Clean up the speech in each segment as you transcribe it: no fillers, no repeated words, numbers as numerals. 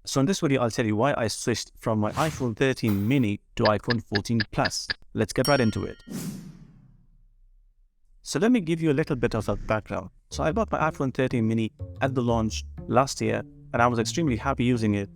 So in this video, I'll tell you why I switched from my iPhone 13 mini to iPhone 14 Plus. Let's get right into it. So let me give you a little bit of a background. So I bought my iPhone 13 mini at the launch last year, and I was extremely happy using it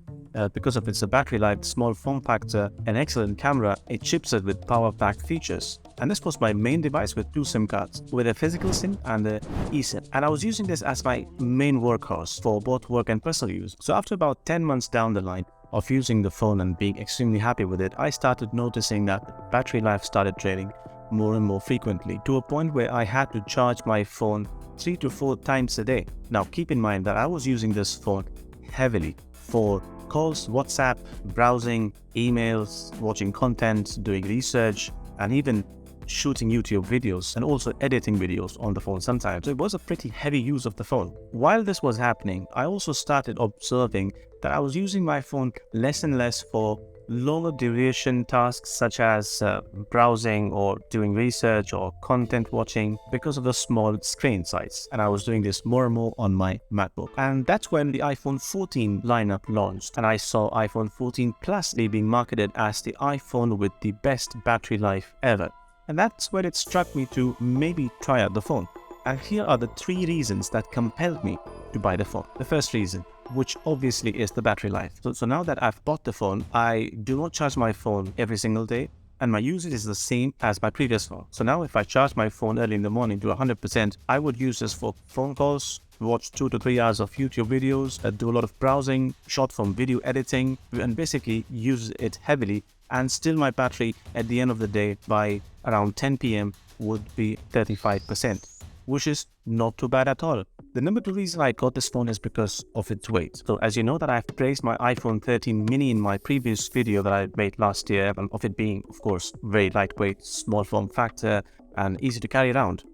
because of its battery life, small form factor, an excellent camera, a chipset with power-packed features. And this was my main device with two SIM cards, with a physical SIM and a eSIM. And I was using this as my main workhorse for both work and personal use. So after about 10 months down the line of using the phone and being extremely happy with it, I started noticing that battery life started draining more and more frequently, to a point where I had to charge my phone 3 to 4 times a day. Now keep in mind that I was using this phone heavily for calls, WhatsApp, browsing, emails, watching content, doing research, and even shooting YouTube videos and also editing videos on the phone sometimes. So it was a pretty heavy use of the phone. While this was happening, I also started observing that I was using my phone less and less for longer duration tasks such as browsing or doing research or content watching because of the small screen size. And I was doing this more and more on my MacBook. And that's when the iPhone 14 lineup launched, and I saw iPhone 14 Plus being marketed as the iPhone with the best battery life ever. And that's when it struck me to maybe try out the phone. And here are the 3 reasons that compelled me to buy the phone. The first reason, which obviously is the battery life. So now that I've bought the phone, I do not charge my phone every single day, and my usage is the same as my previous phone. So now if I charge my phone early in the morning to 100%, I would use this for phone calls, watch 2 to 3 hours of YouTube videos, do a lot of browsing, short form video editing, and basically use it heavily. And still my battery at the end of the day by around 10 p.m. would be 35%, which is not too bad at all. The number 2 reason I got this phone is because of its weight. So as you know that I've praised my iPhone 13 mini in my previous video that I made last year, of it being, of course, very lightweight, small form factor, and easy to carry around.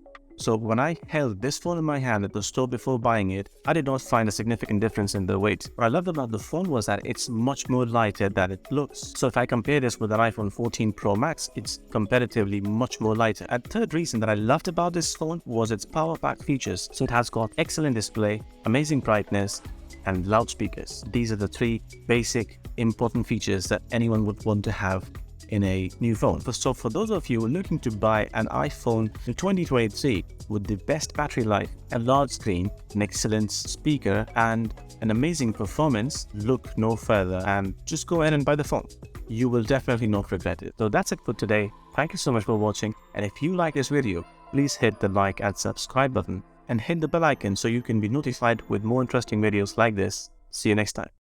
So when I held this phone in my hand at the store before buying it, I did not find a significant difference in the weight. What I loved about the phone was that it's much more lighter than it looks. So if I compare this with an iPhone 14 Pro Max, it's comparatively much more lighter. And the third reason that I loved about this phone was its power-packed features. So it has got excellent display, amazing brightness, and loudspeakers. These are the 3 basic important features that anyone would want to have in a new phone. So for those of you looking to buy an iPhone in 2023 with the best battery life, a large screen, an excellent speaker, and an amazing performance, look no further and just go ahead and buy the phone. You will definitely not regret it. So that's it for today. Thank you so much for watching, and if you like this video, please hit the like and subscribe button and hit the bell icon so you can be notified with more interesting videos like this. See you next time.